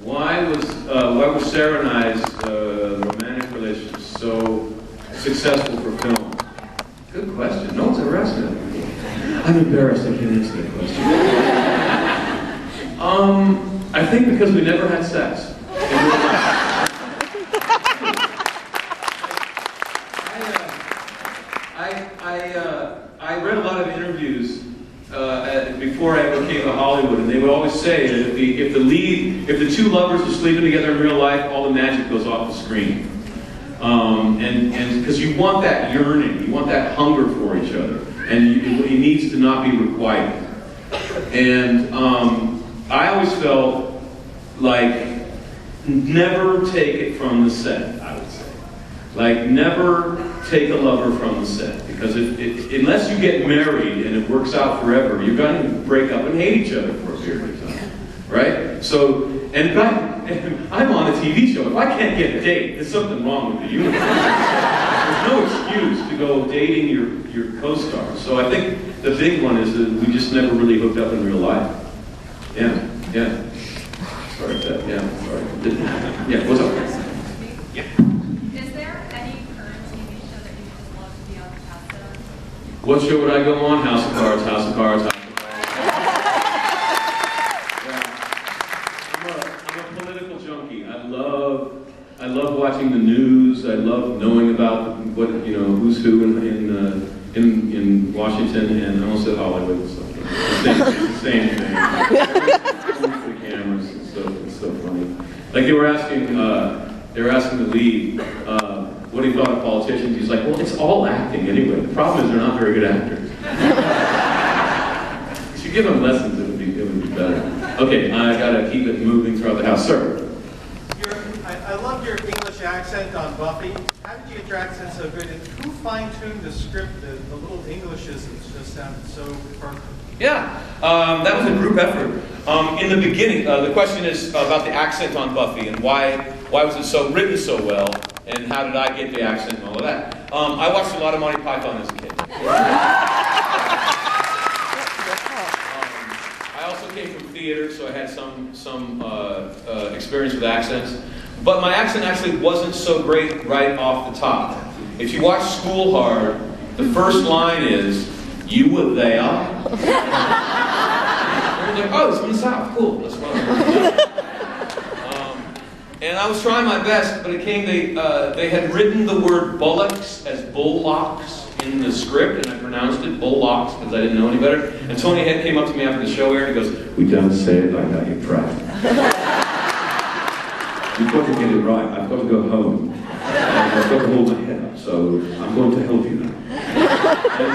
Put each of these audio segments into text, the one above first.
Why was Sarah and I's romantic relationship so successful for film? Good question. No one's ever asked me that before. I'm embarrassed I can't answer that question. I think because we never had sex. I read a lot of interviews before I ever came to Hollywood, and they would always say that if the two lovers are sleeping together in real life, all the magic goes off the screen. And because you want that yearning, you want that hunger for each other, and it needs to not be requited. And I always felt like never take it from the set, I would say. Like never take a lover from the set, because unless you get married and it works out forever, you're going to break up and hate each other for a period of time, right? So, and I'm on a TV show. If I can't get a date, there's something wrong with the universe. There's no excuse to go dating your co-star. So I think the big one is that we just never really hooked up in real life. Yeah. Sorry about that. Yeah, sorry. Yeah, what's up? Yeah. What show would I go on? House of Cards, House of Cards, House of Cards. I'm a political junkie. I love watching the news. I love knowing about what, who's who in Washington, and I almost said Hollywood. So it's the same thing. The cameras. It's so funny. Like they were asking the lead. What he thought of politicians. He's like, well, it's all acting anyway. The problem is they're not very good actors. If you give them lessons, it would be better. Okay, I gotta keep it moving throughout the house. Sir. I love your English accent on Buffy. How did you get your accent so good? And who fine-tuned the script, the little Englishes that just sounded so perfect? Yeah, that was a group effort. In the beginning, the question is about the accent on Buffy and why was it written so well, and how did I get the accent and all of that. I watched a lot of Monty Python as a kid. I also came from theater, so I had some experience with accents. But my accent actually wasn't so great right off the top. If you watch School Hard, the first line is, "You were there." Everyone's like, "Oh, it's from the South. Cool. That's what I'm doing." And I was trying my best, but they had written the word bullocks as bullocks in the script, and I pronounced it bullocks because I didn't know any better. And Tony Head came up to me after the show aired and he goes, "We don't say it like that, you're proud. You've got to get it right. I've got to go home. I've got to hold my head up, so I'm going to help you now." And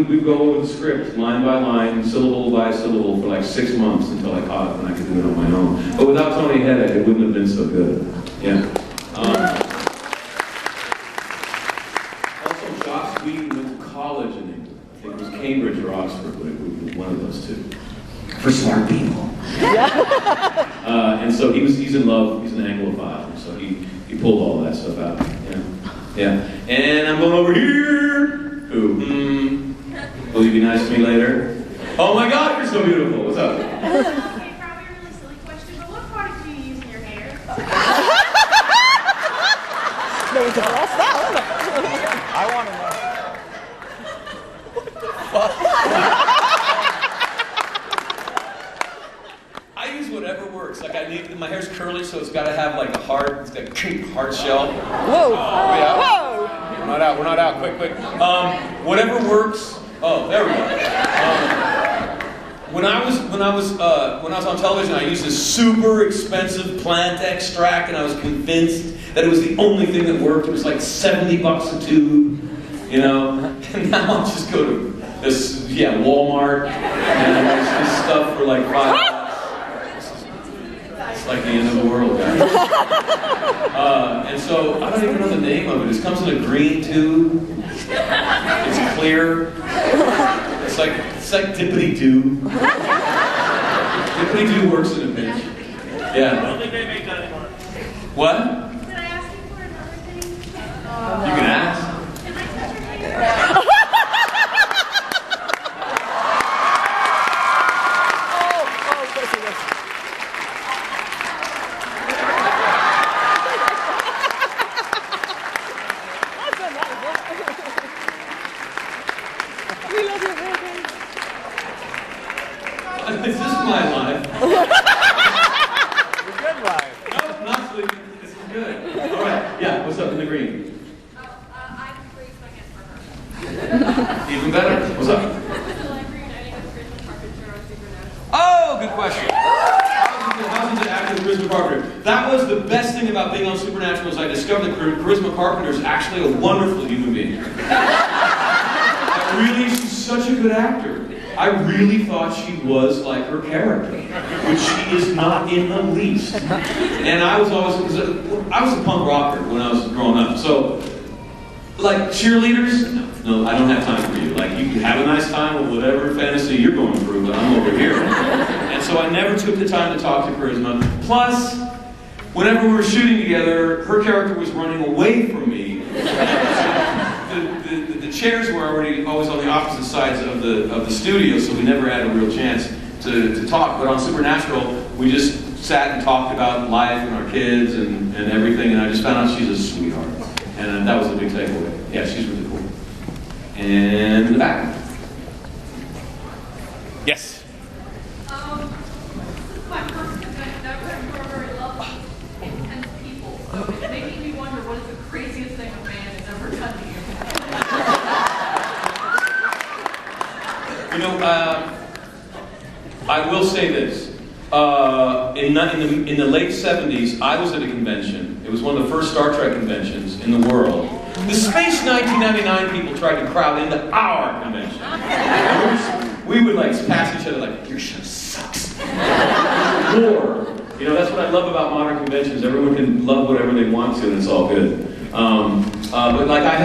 we'd go over the script line by line, syllable by syllable for like 6 months until I caught up and I could do it on my own. But without Tony Head, it wouldn't have been so good. Yeah. Also, Joss Whedon went to college in England. I think it was Cambridge or Oxford, but it was one of those two. For smart people. And so he's in love. He's an Anglophile, so he pulled all that stuff out. Yeah. And I'm going over here. Who? Will you be nice to me later? Oh my God, you're so beautiful. What's up? Okay, probably a really silly question, but what product do you use in your hair? No, we can ask that, isn't it? I want to know. I use whatever works. Like my hair's curly, so it's got to have like a hard shell. Whoa! Whoa! We're not out. Quick. Whatever works. Oh, there we go. When I was on television, I used this super expensive plant extract, and I was convinced that it was the only thing that worked. It was like $70 a tube, And now I'll just go to this, Walmart, and there's this stuff for like $5. It's like the end of the world, guys. And so I don't even know the name of it. It comes in a green tube. It's clear. It's like dippity-doo. Dippity-doo works in a pinch. Yeah. I don't think they make that anymore. What? Can I ask you for another thing? You can ask. Can I touch your hair? You're good, Ryan. No, not sleeping. This is good. All right. Yeah, what's up in the green? Oh, I'm raised my hand for her. Even better. What's up? So like reuniting with Christmas Carpenter on Supernatural. Oh, good question. How's it act with Charisma Carpenter? That was the best thing about being on Supernatural is I discovered that Charisma Carpenter is actually a wonderful human being. She's such a good actor. I really thought she was like her character, which she is not in the least. And I was always, because I was a punk rocker when I was growing up, so like cheerleaders, no, I don't have time for you. Like you have a nice time with whatever fantasy you're going through, but I'm over here. And so I never took the time to talk to Charisma. Plus, whenever we were shooting together, her character was running away from me. The chairs were already always on the opposite sides of the studio, so we never had a real chance to talk. But on Supernatural, we just sat and talked about life and our kids and everything, and I just found out she's a sweetheart. And that was the big takeaway. Yeah, she's really cool. And in the back. Yes. This is my first event. Never had more very lovely, intense people. So it's making me wonder what is the craziest thing a man has ever done to you. You know, I will say this. In the late 70s, I was at a convention. It was one of the first Star Trek conventions in the world. The Space 1999 people tried to crowd into our convention. And we would like pass each other like, your show sucks. Or, you know, that's what I love about modern conventions. Everyone can love whatever they want to, and it's all good. But like I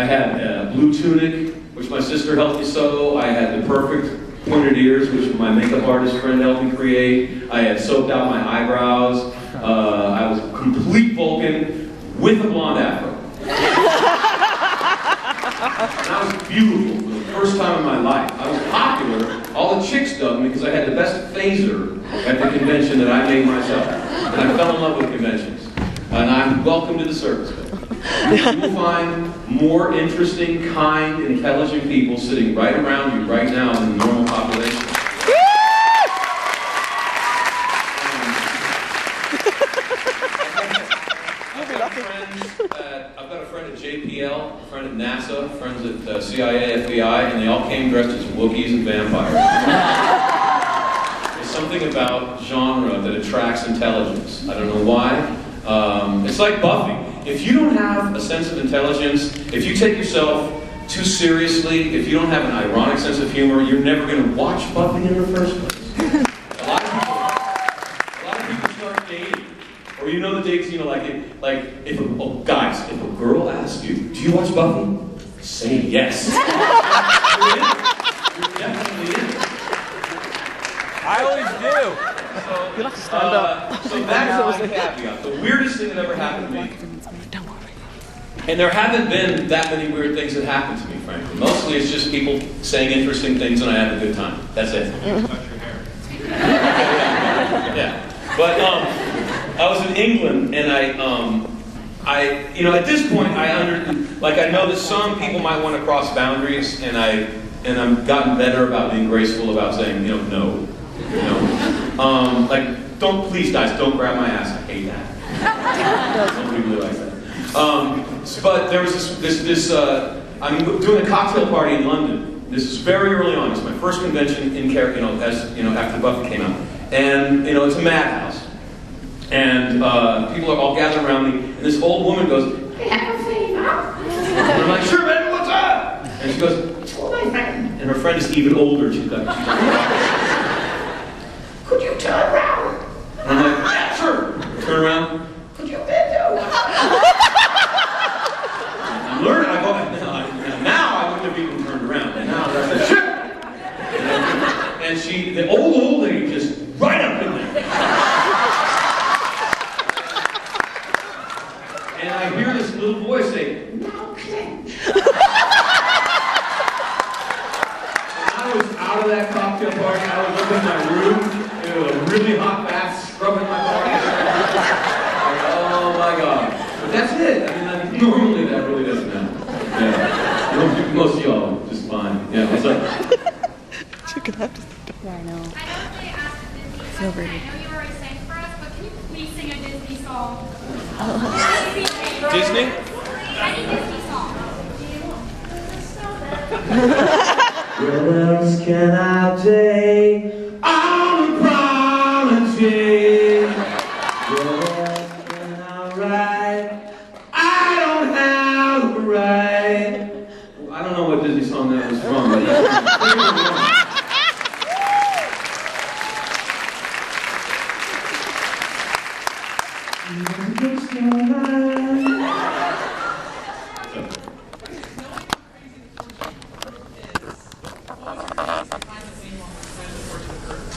had Blue Tunic, which my sister helped me sew. I had the perfect pointed ears, which my makeup artist friend helped me create. I had soaped out my eyebrows. I was a complete Vulcan with a blonde afro. And I was beautiful for the first time in my life. I was popular. All the chicks dug me because I had the best phaser at the convention that I made myself. And I fell in love with conventions. And I'm welcome to the circus. You will find more interesting, kind, intelligent people sitting right around you right now than the normal population. I've got a friend at JPL, a friend at NASA, friends at CIA, FBI, and they all came dressed as Wookiees and vampires. There's something about genre that attracts intelligence. I don't know why. It's like Buffy. If you don't have a sense of intelligence, if you take yourself too seriously, if you don't have an ironic sense of humor, you're never going to watch Buffy in the first place. A lot of people start dating. Or you know the dates, you know, like if guys, if a girl asks you, do you watch Buffy? Say yes. You're definitely in. I always do. You'll have to stand up. So that's my caveat. The weirdest thing that ever happened to me. And there haven't been that many weird things that happened to me, frankly. Mostly it's just people saying interesting things and I have a good time. That's it. Touch your hair. Yeah. But I was in England and I you know, at this point I know that some people might want to cross boundaries and I've gotten better about being graceful about saying, you know, no. You know? Please guys, don't grab my ass. I hate that. Some people like that. But there was I'm doing a cocktail party in London. This is very early on. It's my first convention in after Buffy came out. And, you know, it's a madhouse. And people are all gathered around me. And this old woman goes, "Hey, have a favor." And I'm like, "Sure, baby, what's up?" And she goes, "Oh, my friend." And her friend is even older. She's like, "Could you turn around?" And I'm like, "Yeah, sure." Turn around. "Could you bend over?" I'm learning. Now I wouldn't have even turned around. And now that's shit. And the old lady just right up in there. And I hear this little voice say, "Now clench." And I was out of that cocktail party. I was up in my room in a really hot bath, scrubbing my body. Like, oh my God. But that's it. I mean, normally that really doesn't happen. Yeah. Most of y'all just fine. Yeah, what's up? You're gonna have to. I know they asked this feel very I know you already sang for us, but can you please sing a Disney song? Disney? Any Disney song. What else can I take on the promises? What else can I write? I don't have the right. I don't know what Disney song that was from, but that's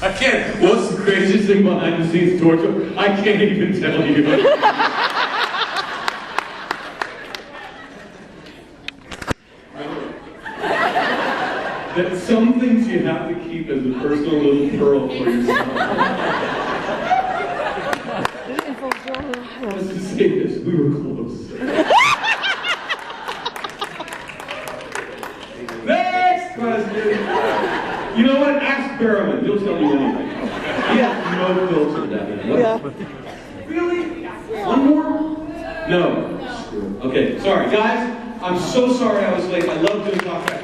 I can't. What's the craziest thing behind the scenes torture? I can't even tell you. That some things you have to keep as a personal little pearl for yourself. Let's just say this, we were close. Next question. You know what? Ask Barrowman. He'll tell you anything. He has no filter that man. What? Yeah. Really? One more? No. Okay, sorry. Guys, I'm so sorry I was late. I love doing talk back.